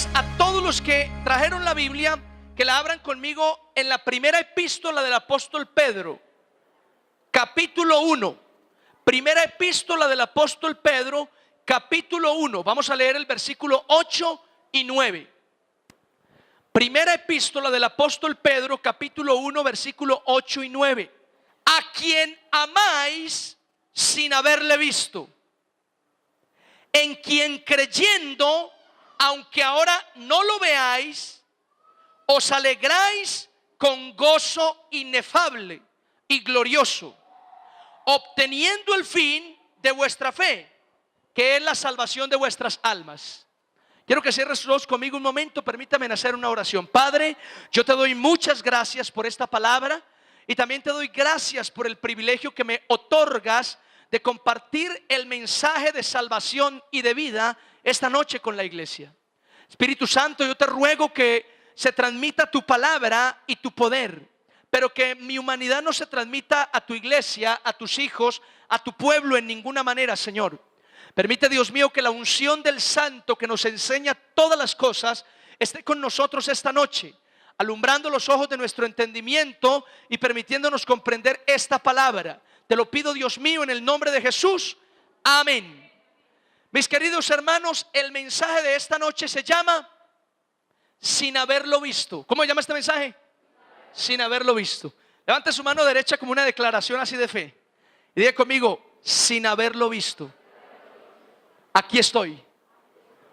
pedirles a todos los que trajeron la Biblia que la abran conmigo en la primera epístola del apóstol Pedro, capítulo 1. Primera epístola del apóstol Pedro, capítulo 1. Vamos a leer el versículo 8 y 9. Primera epístola del apóstol Pedro, capítulo 1, versículo 8 y 9. A quien amáis sin haberle visto, en quien creyendo, aunque ahora no lo veáis, os alegráis con gozo inefable y glorioso, obteniendo el fin de vuestra fe, que es la salvación de vuestras almas. Quiero que cierres sus ojos conmigo un momento. Permítame hacer una oración. Padre, yo te doy muchas gracias por esta palabra y también te doy gracias por el privilegio que me otorgas de compartir el mensaje de salvación y de vida esta noche con la iglesia. Espíritu Santo, yo te ruego que se transmita tu palabra y tu poder, pero que mi humanidad no se transmita a tu iglesia, a tus hijos, a tu pueblo en ninguna manera, Señor. Permite, Dios mío, que la unción del Santo que nos enseña todas las cosas esté con nosotros esta noche, alumbrando los ojos de nuestro entendimiento y permitiéndonos comprender esta palabra. Te lo pido, Dios mío, en el nombre de Jesús. Amén. Mis queridos hermanos, el mensaje de esta noche se llama Sin haberlo visto. ¿Cómo se llama este mensaje? Sin haberlo visto. Levante su mano derecha como una declaración así de fe y diga conmigo: sin haberlo visto. Aquí estoy.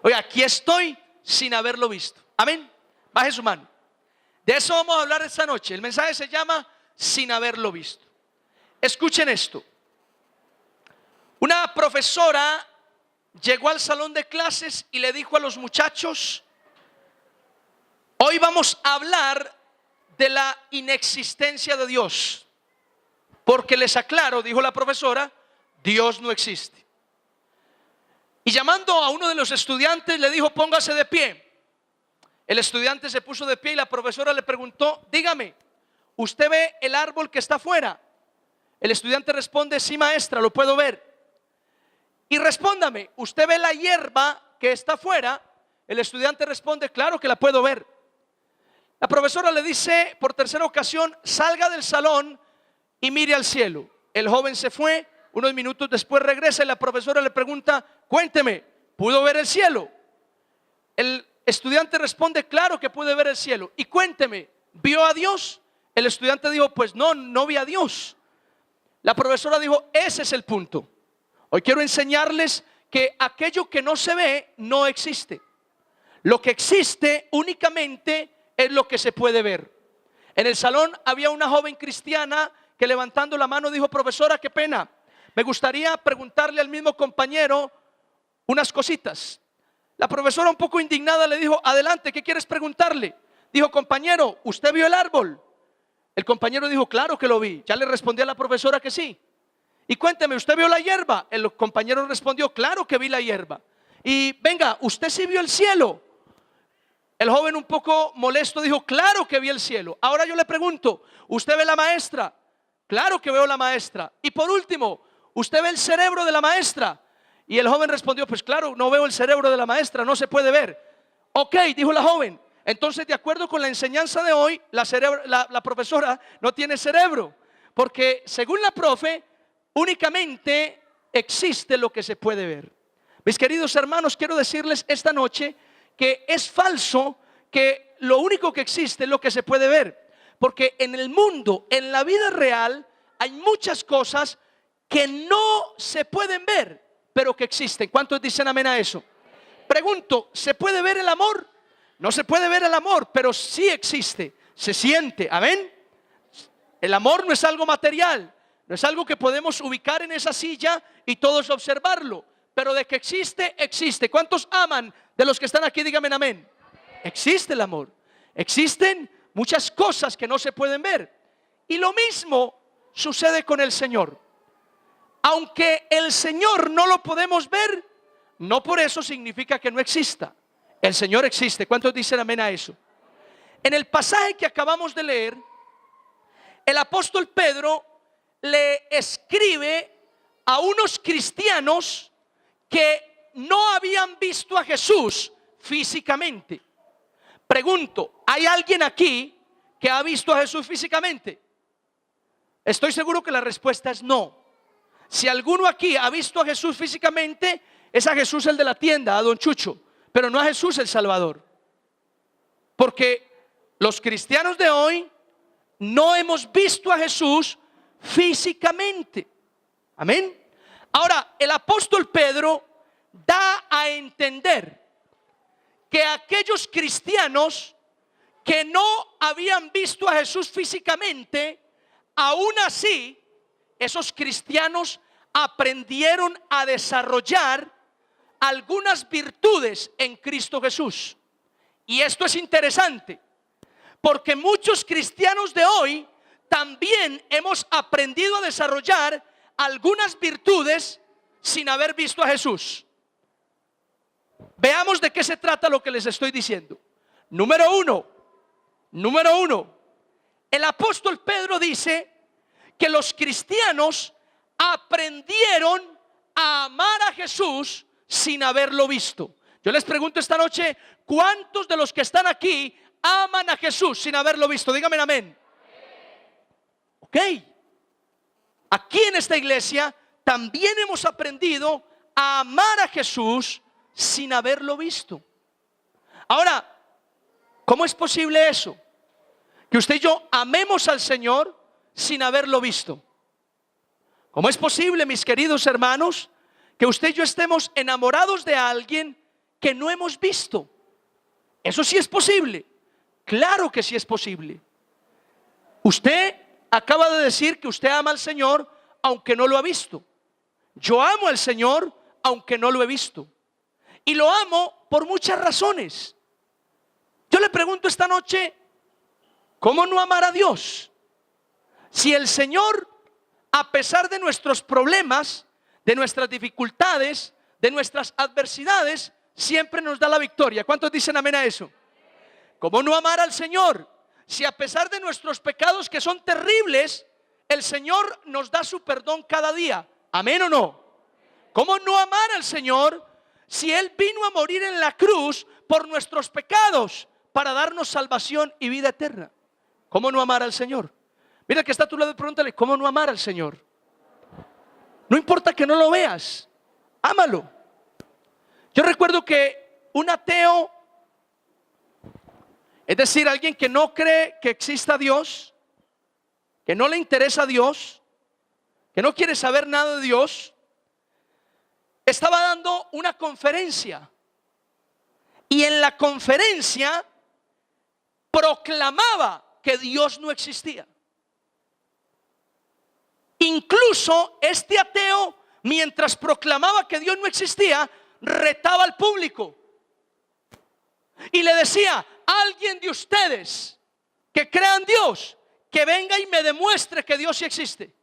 Oye, aquí estoy sin haberlo visto. Amén. Baje su mano. De eso vamos a hablar esta noche. El mensaje se llama Sin haberlo visto. Escuchen esto. Una profesora llegó al salón de clases y le dijo a los muchachos: hoy vamos a hablar de la inexistencia de Dios, porque les aclaro, dijo la profesora, Dios no existe. Y llamando a uno de los estudiantes le dijo: póngase de pie. El estudiante se puso de pie y la profesora le preguntó: dígame, ¿usted ve el árbol que está afuera? El estudiante responde: sí, maestra, lo puedo ver. Y respóndame, ¿usted ve la hierba que está afuera? El estudiante responde: claro que la puedo ver. La profesora le dice por tercera ocasión: salga del salón y mire al cielo. El joven se fue. Unos minutos después regresa y la profesora le pregunta: cuénteme, ¿pudo ver el cielo? El estudiante responde: claro que pude ver el cielo. Y cuénteme, ¿vio a Dios? El estudiante dijo: pues no vi a Dios. La profesora dijo: ese es el punto. Hoy quiero enseñarles que aquello que no se ve no existe. Lo que existe únicamente es lo que se puede ver. En el salón había una joven cristiana que, levantando la mano, dijo: profesora, qué pena, me gustaría preguntarle al mismo compañero unas cositas. La profesora, un poco indignada, le dijo: adelante, ¿qué quieres preguntarle? Dijo: compañero, ¿usted vio el árbol? El compañero dijo: claro que lo vi. Ya le respondió a la profesora que sí. Y cuénteme, ¿usted vio la hierba? El compañero respondió: claro que vi la hierba. Y venga, ¿usted sí vio el cielo? El joven, un poco molesto, dijo: claro que vi el cielo. Ahora yo le pregunto: ¿usted ve la maestra? Claro que veo la maestra. Y por último, ¿usted ve el cerebro de la maestra? Y el joven respondió: pues claro, no veo el cerebro de la maestra, no se puede ver. Ok, dijo la joven, entonces, de acuerdo con la enseñanza de hoy, la profesora no tiene cerebro, porque según la profe, únicamente existe lo que se puede ver. Mis queridos hermanos, quiero decirles esta noche que es falso que lo único que existe es lo que se puede ver, porque en el mundo, en la vida real, hay muchas cosas que no se pueden ver, pero que existen. ¿Cuántos dicen amén a eso? Pregunto, ¿se puede ver el amor? No se puede ver el amor, pero sí existe, se siente. Amén. El amor no es algo material, no es algo que podemos ubicar en esa silla y todos observarlo, pero de que existe, existe. ¿Cuántos aman de los que están aquí? Díganme amén. Existe el amor. Existen muchas cosas que no se pueden ver. Y lo mismo sucede con el Señor. Aunque el Señor no lo podemos ver, no por eso significa que no exista. El Señor existe. ¿Cuántos dicen amén a eso? En el pasaje que acabamos de leer, el apóstol Pedro le escribe a unos cristianos que no habían visto a Jesús físicamente. Pregunto, ¿hay alguien aquí que ha visto a Jesús físicamente? Estoy seguro que la respuesta es no. Si alguno aquí ha visto a Jesús físicamente, es a Jesús el de la tienda, a don Chucho, pero no a Jesús el Salvador. Porque los cristianos de hoy no hemos visto a Jesús físicamente. Amén. Ahora, el apóstol Pedro da a entender que aquellos cristianos que no habían visto a Jesús físicamente, aún así, esos cristianos aprendieron a desarrollar algunas virtudes en Cristo Jesús. Y esto es interesante, porque muchos cristianos de hoy también hemos aprendido a desarrollar algunas virtudes sin haber visto a Jesús. Veamos de qué se trata lo que les estoy diciendo. Número uno, el apóstol Pedro dice que los cristianos aprendieron a amar a Jesús sin haberlo visto. Yo les pregunto esta noche, ¿cuántos de los que están aquí aman a Jesús sin haberlo visto? Díganme amén. Ok. Aquí en esta iglesia también hemos aprendido a amar a Jesús sin haberlo visto. Ahora, ¿cómo es posible eso? Que usted y yo amemos al Señor sin haberlo visto. ¿Cómo es posible, mis queridos hermanos, que usted y yo estemos enamorados de alguien que no hemos visto? Eso sí es posible. Claro que sí es posible. Usted acaba de decir que usted ama al Señor aunque no lo ha visto. Yo amo al Señor aunque no lo he visto. Y lo amo por muchas razones. Yo le pregunto esta noche, ¿cómo no amar a Dios? Si el Señor, a pesar de nuestros problemas, de nuestras dificultades, de nuestras adversidades, siempre nos da la victoria. ¿Cuántos dicen amén a eso? ¿Cómo no amar al Señor? Si a pesar de nuestros pecados que son terribles, el Señor nos da su perdón cada día. ¿Amén o no? ¿Cómo no amar al Señor si Él vino a morir en la cruz por nuestros pecados para darnos salvación y vida eterna? ¿Cómo no amar al Señor? Mira que está a tu lado y pregúntale, ¿cómo no amar al Señor? No importa que no lo veas, ámalo. Yo recuerdo que un ateo, es decir, alguien que no cree que exista Dios, que no le interesa a Dios, que no quiere saber nada de Dios, estaba dando una conferencia. Y en la conferencia proclamaba que Dios no existía. Incluso este ateo, mientras proclamaba que Dios no existía, retaba al público y le decía: alguien de ustedes que crean Dios, que venga y me demuestre que Dios sí existe.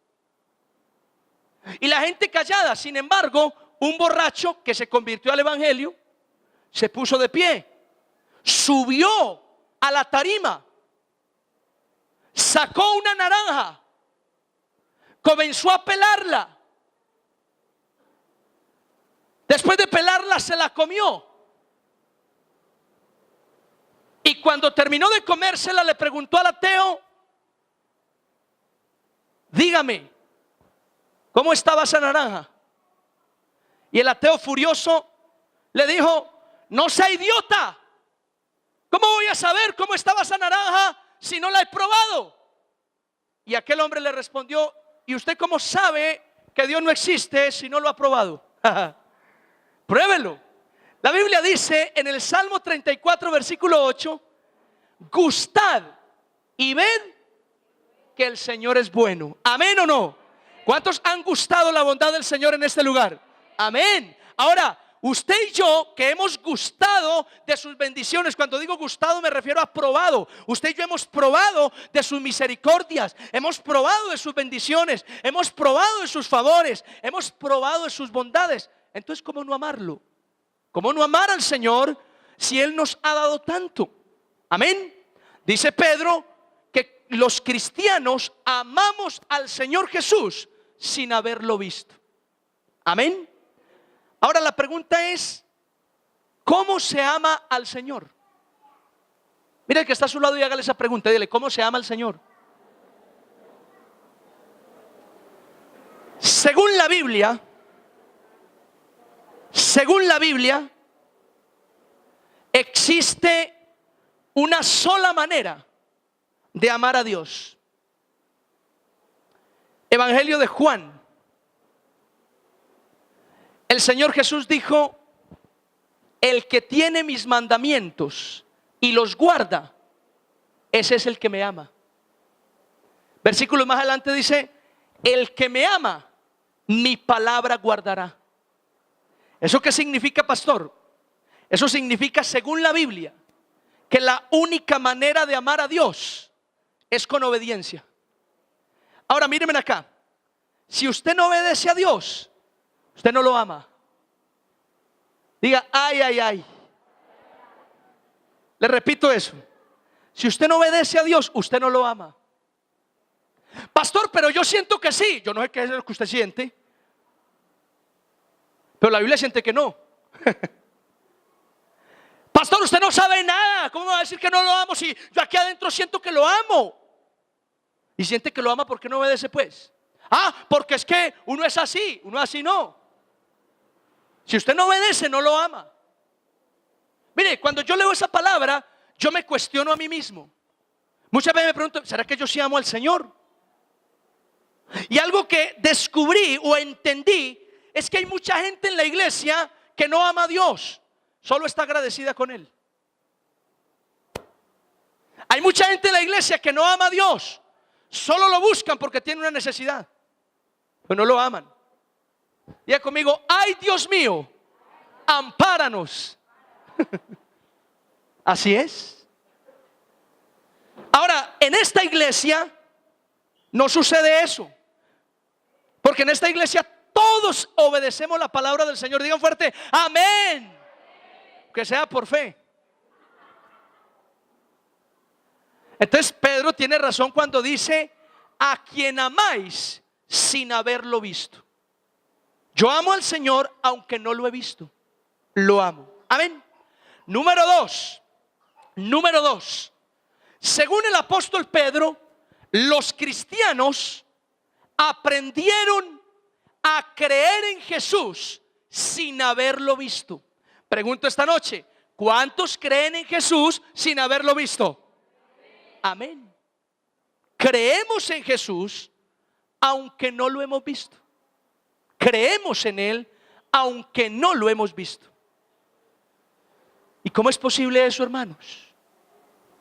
Y la gente callada. Sin embargo, un borracho que se convirtió al evangelio se puso de pie, subió a la tarima, sacó una naranja, comenzó a pelarla. Después de pelarla se la comió. Y cuando terminó de comérsela le preguntó al ateo: dígame, ¿cómo estaba esa naranja? Y el ateo furioso le dijo: no sea idiota, ¿cómo voy a saber cómo estaba esa naranja si no la he probado? Y aquel hombre le respondió: ¿y usted cómo sabe que Dios no existe si no lo ha probado? Pruébelo. La Biblia dice en el Salmo 34 versículo 8: gustad y ved que el Señor es bueno. ¿Amén o no? ¿Cuántos han gustado la bondad del Señor en este lugar? Amén. Ahora, usted y yo que hemos gustado de sus bendiciones, cuando digo gustado me refiero a probado. Usted y yo hemos probado de sus misericordias, hemos probado de sus bendiciones, hemos probado de sus favores, hemos probado de sus bondades. Entonces, ¿cómo no amarlo? ¿Cómo no amar al Señor si Él nos ha dado tanto? Amén. Dice Pedro que los cristianos amamos al Señor Jesús sin haberlo visto. Amén. Ahora la pregunta es, ¿cómo se ama al Señor? Mira el que está a su lado y hágale esa pregunta. Dile, ¿cómo se ama al Señor? Según la Biblia, existe una sola manera de amar a Dios. Evangelio de Juan. El Señor Jesús dijo: el que tiene mis mandamientos y los guarda, ese es el que me ama. Versículo más adelante dice: el que me ama, mi palabra guardará. ¿Eso qué significa, pastor? Eso significa, según la Biblia, que la única manera de amar a Dios es con obediencia. Ahora mírenme acá. Si usted no obedece a Dios, usted no lo ama. Diga, ay, ay, ay. Le repito eso. Si usted no obedece a Dios, usted no lo ama. Pastor, pero yo siento que sí. Yo no sé qué es lo que usted siente, pero la Biblia siente que no. Pastor, usted no sabe nada. ¿Cómo va a decir que no lo amo si yo aquí adentro siento que lo amo? Y siente que lo ama, ¿por qué no obedece pues? Porque es que uno es así, uno así no. Si usted no obedece, no lo ama. Mire, cuando yo leo esa palabra, yo me cuestiono a mí mismo. Muchas veces me pregunto, ¿será que yo sí amo al Señor? Y algo que descubrí o entendí es que hay mucha gente en la iglesia que no ama a Dios, solo está agradecida con Él. Hay mucha gente en la iglesia que no ama a Dios, solo lo buscan porque tiene una necesidad, pero no lo aman. Diga conmigo, ay Dios mío, ampáranos. Así es. Ahora, en esta iglesia no sucede eso, porque en esta iglesia todos obedecemos la palabra del Señor. Digan fuerte, amén. Que sea por fe. Entonces Pedro tiene razón cuando dice: a quien amáis sin haberlo visto. Yo amo al Señor aunque no lo he visto. Lo amo. Amén. Número dos. Según el apóstol Pedro, los cristianos aprendieron a creer en Jesús sin haberlo visto. Pregunto esta noche, ¿cuántos creen en Jesús sin haberlo visto? Amén. Creemos en Jesús aunque no lo hemos visto. Creemos en Él aunque no lo hemos visto. ¿Y cómo es posible eso, hermanos?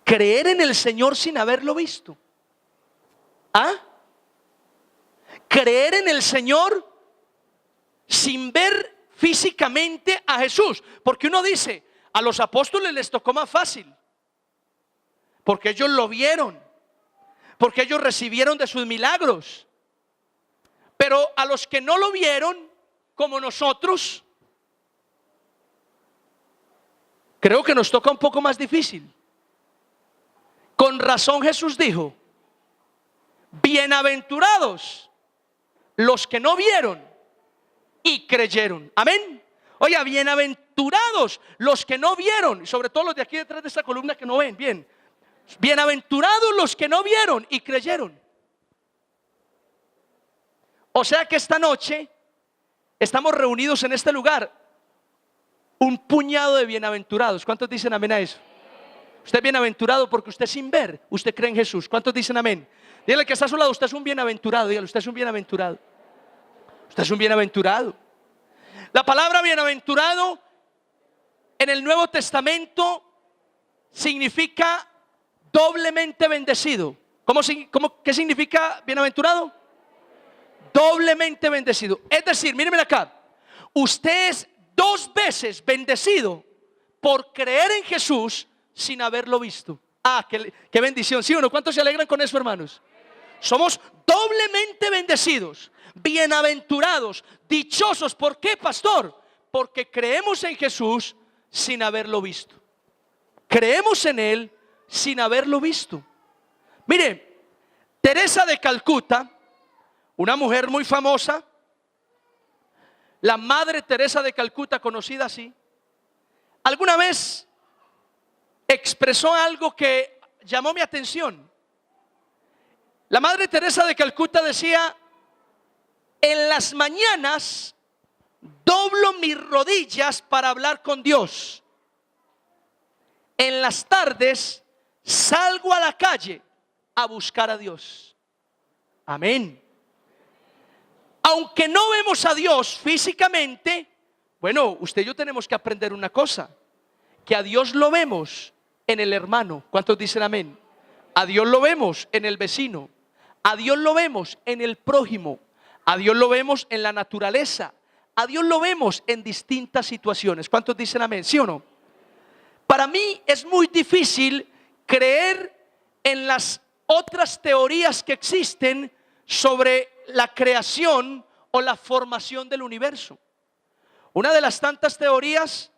Creer en el Señor sin haberlo visto. Creer en el Señor sin ver físicamente a Jesús. Porque uno dice, a los apóstoles les tocó más fácil, porque ellos lo vieron, porque ellos recibieron de sus milagros. Pero a los que no lo vieron, como nosotros, creo que nos toca un poco más difícil. Con razón Jesús dijo: bienaventurados los que no vieron y creyeron. Amén. Oiga, bienaventurados los que no vieron, y sobre todo los de aquí detrás de esta columna que no ven bien. Bienaventurados los que no vieron y creyeron. O sea que esta noche estamos reunidos en este lugar un puñado de bienaventurados. ¿Cuántos dicen amén a eso? Usted es bienaventurado porque usted, sin ver, usted cree en Jesús. ¿Cuántos dicen amén? Dígale que está a su lado, usted es un bienaventurado. Dígale, usted es un bienaventurado. Usted es un bienaventurado. La palabra bienaventurado en el Nuevo Testamento significa doblemente bendecido. ¿Qué significa bienaventurado? Doblemente bendecido. Es decir, mírenme acá, usted es 2 veces bendecido por creer en Jesús sin haberlo visto. Qué bendición, ¿sí o no? ¿Cuántos se alegran con eso, hermanos? Somos doblemente bendecidos, bienaventurados, dichosos. ¿Por qué, pastor? Porque creemos en Jesús sin haberlo visto. Creemos en Él sin haberlo visto. Mire, Teresa de Calcuta, una mujer muy famosa, la Madre Teresa de Calcuta, conocida así, alguna vez expresó algo que llamó mi atención. La Madre Teresa de Calcuta decía: en las mañanas doblo mis rodillas para hablar con Dios. En las tardes salgo a la calle a buscar a Dios. Amén. Aunque no vemos a Dios físicamente, bueno, usted y yo tenemos que aprender una cosa: que a Dios lo vemos en el hermano. ¿Cuántos dicen amén? A Dios lo vemos en el vecino. A Dios lo vemos en el prójimo. A Dios lo vemos en la naturaleza. A Dios lo vemos en distintas situaciones. ¿Cuántos dicen amén? ¿Sí o no? Para mí es muy difícil creer en las otras teorías que existen sobre la creación o la formación del universo. Una de las tantas teorías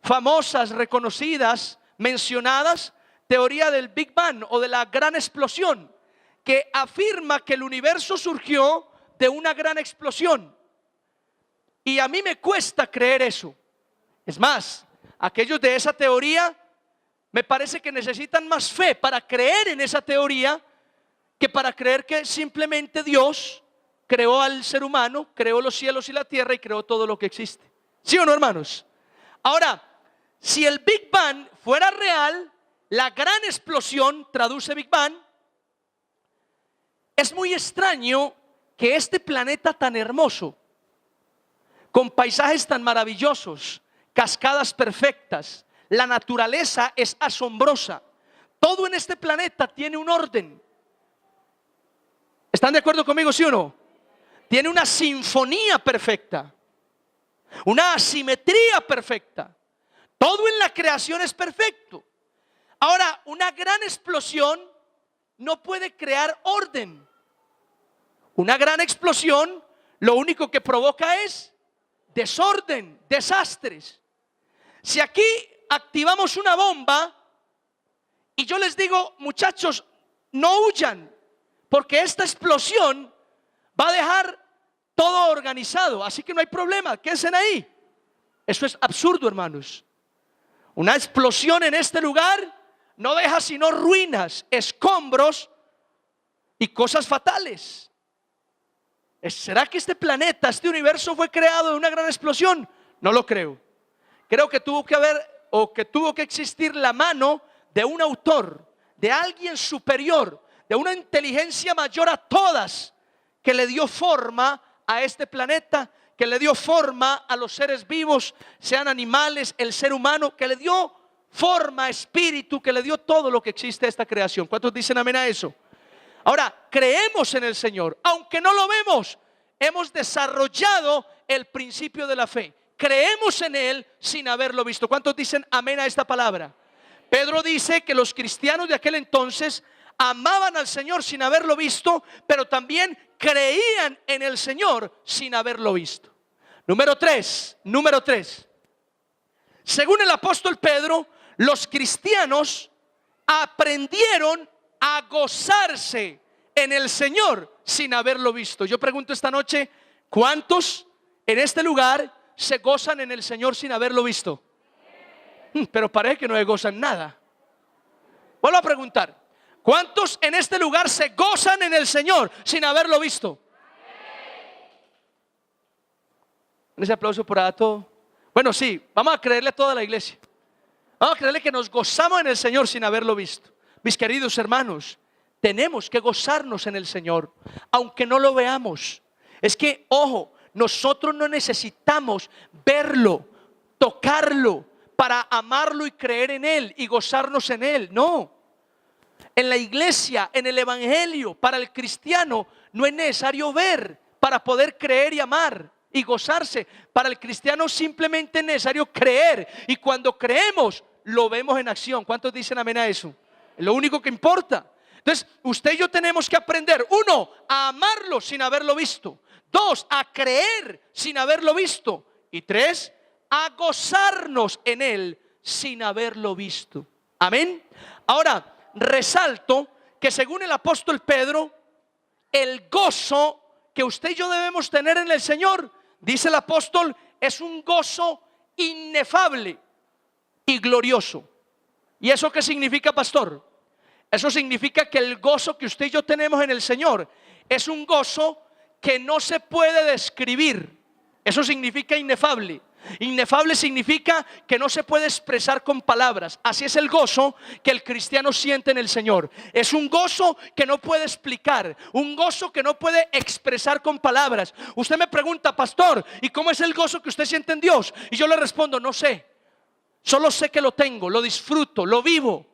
famosas, reconocidas, mencionadas, teoría del Big Bang o de la gran explosión, que afirma que el universo surgió de una gran explosión. Y a mí me cuesta creer eso. Es más, aquellos de esa teoría me parece que necesitan más fe para creer en esa teoría que para creer que simplemente Dios creó al ser humano, creó los cielos y la tierra y creó todo lo que existe. ¿Sí o no, hermanos? Ahora, si el Big Bang fuera real, la gran explosión traduce Big Bang. Es muy extraño que este planeta tan hermoso, con paisajes tan maravillosos, cascadas perfectas, la naturaleza es asombrosa, todo en este planeta tiene un orden. ¿Están de acuerdo conmigo, sí o no? Tiene una sinfonía perfecta, una asimetría perfecta. Todo en la creación es perfecto. Ahora, una gran explosión no puede crear orden. Una gran explosión lo único que provoca es desorden, desastres. Si aquí activamos una bomba y yo les digo: muchachos, no huyan, porque esta explosión va a dejar todo organizado, así que no hay problema, quédense ahí. Eso es absurdo, hermanos. Una explosión en este lugar no deja sino ruinas, escombros y cosas fatales. ¿Será que este planeta, este universo fue creado de una gran explosión? No lo creo. Creo que tuvo que haber, o que tuvo que existir la mano de un autor, de alguien superior, de una inteligencia mayor a todas, que le dio forma a este planeta, que le dio forma a los seres vivos, sean animales, el ser humano, que le dio forma, espíritu, que le dio todo lo que existe a esta creación. ¿Cuántos dicen amén a eso? Ahora, creemos en el Señor, aunque no lo vemos. Hemos desarrollado el principio de la fe. Creemos en Él sin haberlo visto. ¿Cuántos dicen amén a esta palabra? Pedro dice que los cristianos de aquel entonces amaban al Señor sin haberlo visto, pero también creían en el Señor sin haberlo visto. Número tres. Según el apóstol Pedro, los cristianos aprendieron a gozarse en el Señor sin haberlo visto. Yo pregunto esta noche: ¿cuántos en este lugar se gozan en el Señor sin haberlo visto? Pero parece que no se gozan nada. Vuelvo a preguntar: ¿cuántos en este lugar se gozan en el Señor sin haberlo visto? Ese aplauso por allá todo. Bueno, sí, vamos a creerle a toda la iglesia. Vamos a creerle que nos gozamos en el Señor sin haberlo visto. Mis queridos hermanos, tenemos que gozarnos en el Señor, aunque no lo veamos. Es que, ojo, nosotros no necesitamos verlo, tocarlo, para amarlo y creer en Él y gozarnos en Él. No. En la iglesia, en el evangelio, para el cristiano, no es necesario ver para poder creer y amar y gozarse. Para el cristiano simplemente es necesario creer, y cuando creemos, lo vemos en acción. ¿Cuántos dicen amén a eso? Es lo único que importa. Entonces, usted y yo tenemos que aprender: uno, a amarlo sin haberlo visto; dos, a creer sin haberlo visto; y tres, a gozarnos en Él sin haberlo visto. Amén. Ahora, resalto que según el apóstol Pedro, el gozo que usted y yo debemos tener en el Señor, dice el apóstol, es un gozo inefable. y glorioso. ¿Y eso qué significa, pastor? Eso significa que el gozo que usted y yo tenemos en el Señor es un gozo que no se puede describir. Eso significa inefable. Inefable significa que no se puede expresar con palabras. Así es el gozo que el cristiano siente en el Señor. Es un gozo que no puede explicar, un gozo que no puede expresar con palabras. Usted me pregunta, pastor, ¿y cómo es el gozo que usted siente en Dios? Y yo le respondo, no sé. Solo sé que lo tengo, lo disfruto, lo vivo,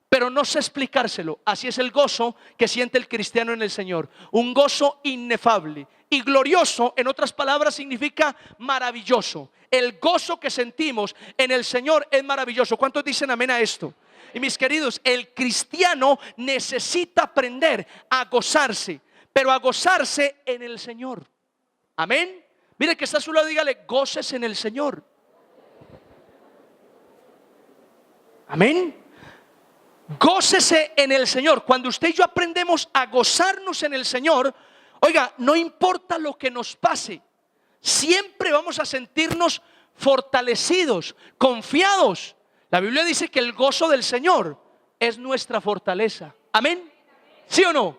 pero no sé explicárselo. Así es el gozo que siente el cristiano en el Señor. Un gozo inefable. Y glorioso, en otras palabras, significa maravilloso. El gozo que sentimos en el Señor es maravilloso. ¿Cuántos dicen amén a esto? Y mis queridos, el cristiano necesita aprender a gozarse, pero a gozarse en el Señor. Amén. Mire que está a su lado, dígale, goces en el Señor. Amén. Gócese en el Señor. Cuando usted y yo aprendemos a gozarnos en el Señor, oiga, no importa lo que nos pase, siempre vamos a sentirnos fortalecidos, confiados. La Biblia dice que el gozo del Señor es nuestra fortaleza. Amén. ¿Sí o no?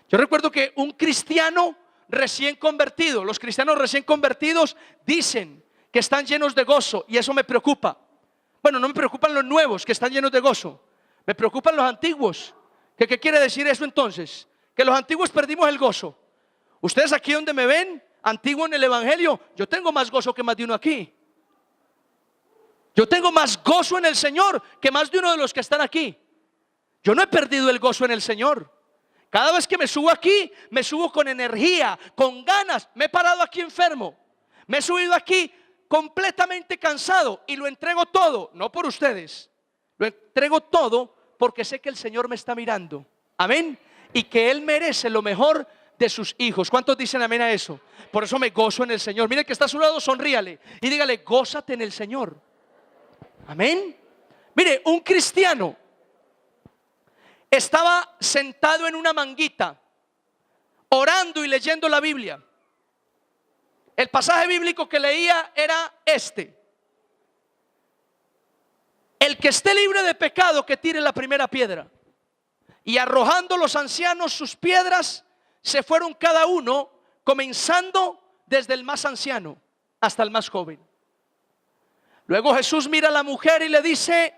Yo recuerdo que un cristiano recién convertido, los cristianos recién convertidos dicen que están llenos de gozo, y eso me preocupa. Bueno, no me preocupan los nuevos que están llenos de gozo, me preocupan los antiguos. ¿Qué quiere decir eso entonces? Que los antiguos perdimos el gozo. Ustedes aquí donde me ven, antiguo en el evangelio, yo tengo más gozo que más de uno aquí. Yo tengo más gozo en el Señor que más de uno de los que están aquí. Yo no he perdido el gozo en el Señor. Cada vez que me subo aquí, me subo con energía, con ganas. Me he parado aquí enfermo, me he subido aquí completamente cansado y lo entrego todo, no por ustedes, lo entrego todo porque sé que el Señor me está mirando. Amén. Y que Él merece lo mejor de sus hijos. ¿Cuántos dicen amén a eso? Por eso me gozo en el Señor. Mire que está a su lado, sonríale y dígale, gózate en el Señor. Amén. Mire, un cristiano estaba sentado en una manguita, orando y leyendo la Biblia. El pasaje bíblico que leía era este: el que esté libre de pecado, que tire la primera piedra. Y arrojando los ancianos sus piedras, se fueron cada uno, comenzando desde el más anciano hasta el más joven. Luego Jesús mira a la mujer y le dice: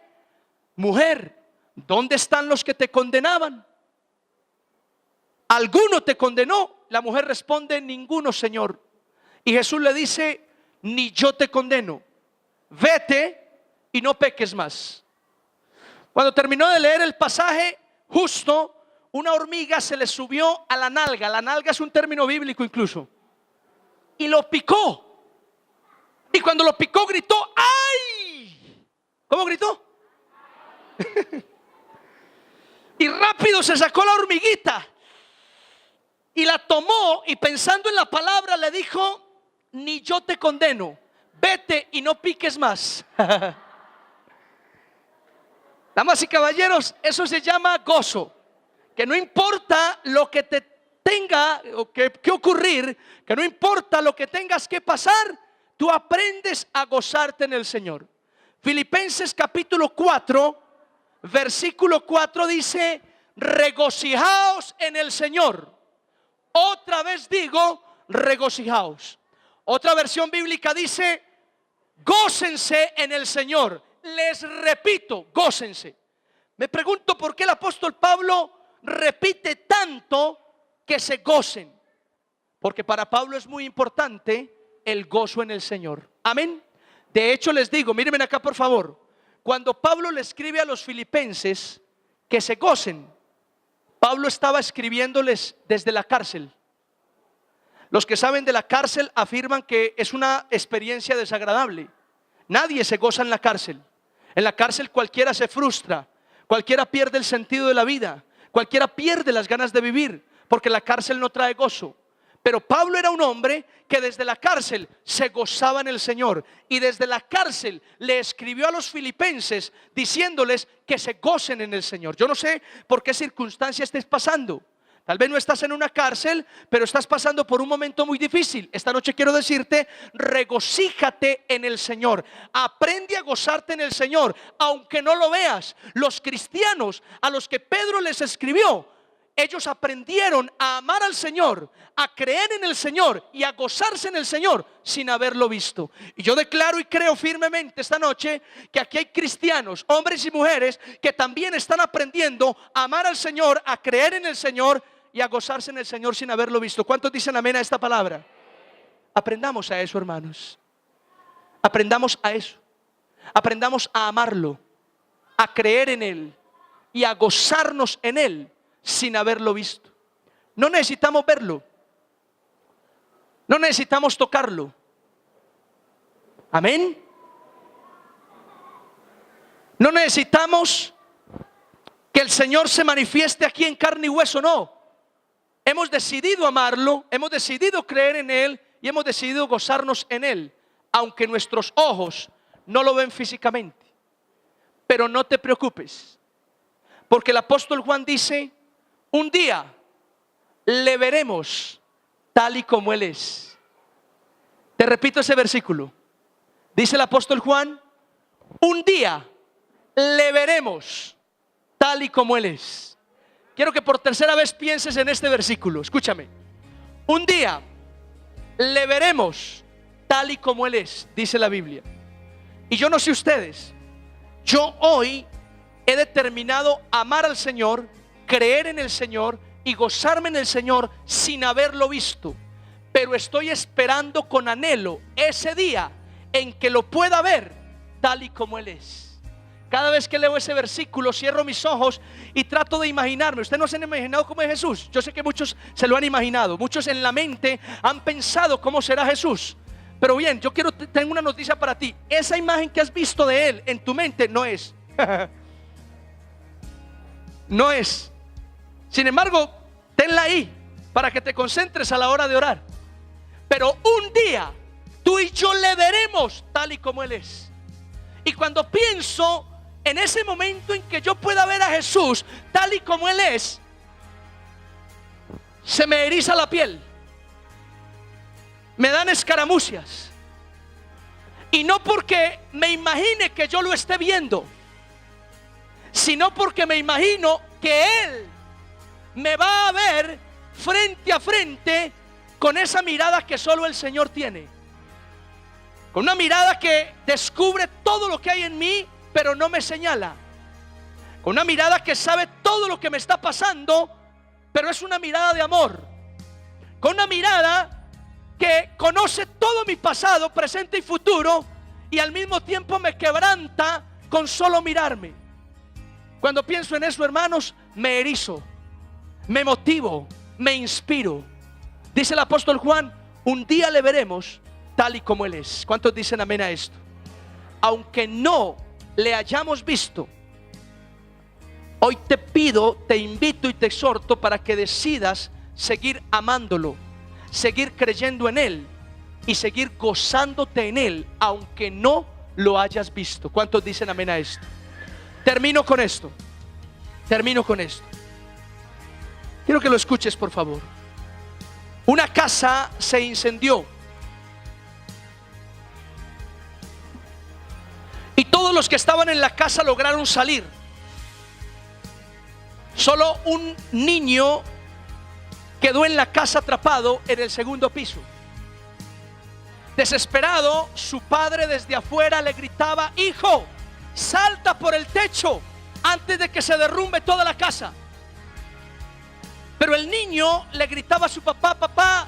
mujer, ¿dónde están los que te condenaban? ¿Alguno te condenó? La mujer responde: ninguno, Señor. Y Jesús le dice: ni yo te condeno, vete y no peques más. Cuando terminó de leer el pasaje, justo una hormiga se le subió a la nalga. La nalga es un término bíblico incluso, y lo picó. Y cuando lo picó gritó: ¡ay! ¿Cómo gritó? Y rápido se sacó la hormiguita y la tomó, y pensando en la palabra le dijo: ni yo te condeno, vete y no piques más. Damas y caballeros, eso se llama gozo. Que no importa lo que te tenga o que ocurrir, que no importa lo que tengas que pasar, tú aprendes a gozarte en el Señor. Filipenses capítulo 4, versículo 4 dice: regocijaos en el Señor. Otra vez digo, regocijaos. Otra versión bíblica dice: gócense en el Señor. Les repito, gócense. Me pregunto por qué el apóstol Pablo repite tanto que se gocen. Porque para Pablo es muy importante el gozo en el Señor. Amén. De hecho les digo, mírenme acá por favor, cuando Pablo le escribe a los filipenses que se gocen, Pablo estaba escribiéndoles desde la cárcel. Los que saben de la cárcel afirman que es una experiencia desagradable. Nadie se goza en la cárcel. En la cárcel cualquiera se frustra, cualquiera pierde el sentido de la vida, cualquiera pierde las ganas de vivir, porque la cárcel no trae gozo. Pero Pablo era un hombre que desde la cárcel se gozaba en el Señor, y desde la cárcel le escribió a los filipenses diciéndoles que se gocen en el Señor. Yo no sé por qué circunstancia estés pasando. Tal vez no estás en una cárcel, pero estás pasando por un momento muy difícil. Esta noche quiero decirte, regocíjate en el Señor. Aprende a gozarte en el Señor, aunque no lo veas. Los cristianos a los que Pedro les escribió, ellos aprendieron a amar al Señor, a creer en el Señor y a gozarse en el Señor sin haberlo visto. Y yo declaro y creo firmemente esta noche que aquí hay cristianos, hombres y mujeres, que también están aprendiendo a amar al Señor, a creer en el Señor y a gozarse en el Señor sin haberlo visto. ¿Cuántos dicen amén a esta palabra? Aprendamos a eso, hermanos. Aprendamos a eso. Aprendamos a amarlo, a creer en Él y a gozarnos en Él sin haberlo visto. No necesitamos verlo, no necesitamos tocarlo. Amén. No necesitamos que el Señor se manifieste aquí en carne y hueso, no. Hemos decidido amarlo, hemos decidido creer en Él y hemos decidido gozarnos en Él, aunque nuestros ojos no lo ven físicamente. Pero no te preocupes, porque el apóstol Juan dice: un día le veremos tal y como Él es. Te repito ese versículo. Dice el apóstol Juan: un día le veremos tal y como Él es. Quiero que por tercera vez pienses en este versículo. Escúchame. Un día le veremos tal y como Él es, dice la Biblia. Y yo no sé ustedes, yo hoy he determinado amar al Señor, creer en el Señor y gozarme en el Señor sin haberlo visto. Pero estoy esperando con anhelo ese día en que lo pueda ver tal y como Él es. Cada vez que leo ese versículo cierro mis ojos y trato de imaginarme. ¿Ustedes no se han imaginado cómo es Jesús? Yo sé que muchos se lo han imaginado. Muchos en la mente han pensado cómo será Jesús. Pero bien, yo tengo una noticia para ti. Esa imagen que has visto de Él en tu mente no es. No es. Sin embargo, tenla ahí para que te concentres a la hora de orar. Pero un día tú y yo le veremos tal y como Él es. Y cuando pienso en ese momento en que yo pueda ver a Jesús tal y como Él es, se me eriza la piel, me dan escaramucias. Y no porque me imagine que yo lo esté viendo, sino porque me imagino que Él me va a ver frente a frente con esa mirada que solo el Señor tiene. Con una mirada que descubre todo lo que hay en mí, pero no me señala. Con una mirada que sabe todo lo que me está pasando, pero es una mirada de amor. Con una mirada que conoce todo mi pasado, presente y futuro, y al mismo tiempo me quebranta con solo mirarme. Cuando pienso en eso, hermanos, me erizo, me motivo, me inspiro. Dice el apóstol Juan: un día le veremos tal y como Él es. ¿Cuántos dicen amén a esto? Aunque no le hayamos visto, hoy te pido, te invito y te exhorto para que decidas seguir amándolo, seguir creyendo en Él y seguir gozándote en Él, aunque no lo hayas visto. ¿Cuántos dicen amén a esto? Termino con esto. Quiero que lo escuches, por favor. Una casa se incendió y todos los que estaban en la casa lograron salir. Solo un niño quedó en la casa atrapado en el segundo piso. Desesperado, su padre desde afuera le gritaba: hijo, salta por el techo antes de que se derrumbe toda la casa. Pero el niño le gritaba a su papá: papá,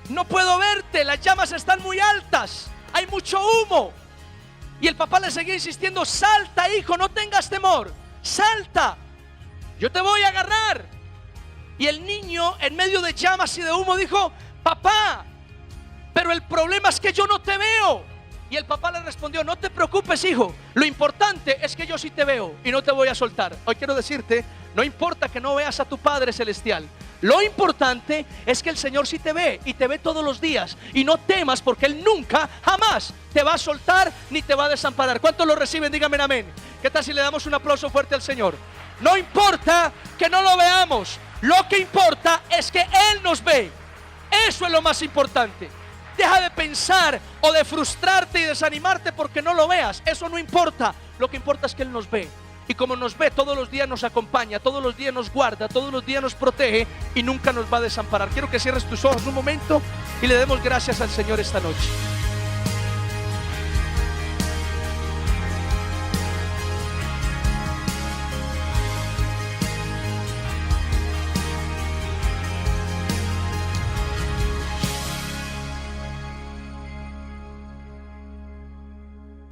no puedo verte, las llamas están muy altas, hay mucho humo. Y el papá le seguía insistiendo: salta, hijo, no tengas temor, salta, yo te voy a agarrar. Y el niño, en medio de llamas y de humo, dijo: papá, pero el problema es que yo no te veo. Y el papá le respondió: no te preocupes, hijo, lo importante es que yo sí te veo y no te voy a soltar. Hoy quiero decirte, no importa que no veas a tu Padre Celestial, lo importante es que el Señor sí te ve y te ve todos los días. Y no temas, porque Él nunca, jamás te va a soltar ni te va a desamparar. ¿Cuántos lo reciben? Díganme amén. ¿Qué tal si le damos un aplauso fuerte al Señor? No importa que no lo veamos, Lo que importa es que Él nos ve. Eso es lo más importante. Deja de pensar o de frustrarte y desanimarte porque no lo veas. Eso no importa. Lo que importa es que Él nos ve. Y como nos ve, todos los días nos acompaña, todos los días nos guarda, todos los días nos protege y nunca nos va a desamparar. Quiero que cierres tus ojos un momento y le demos gracias al Señor esta noche.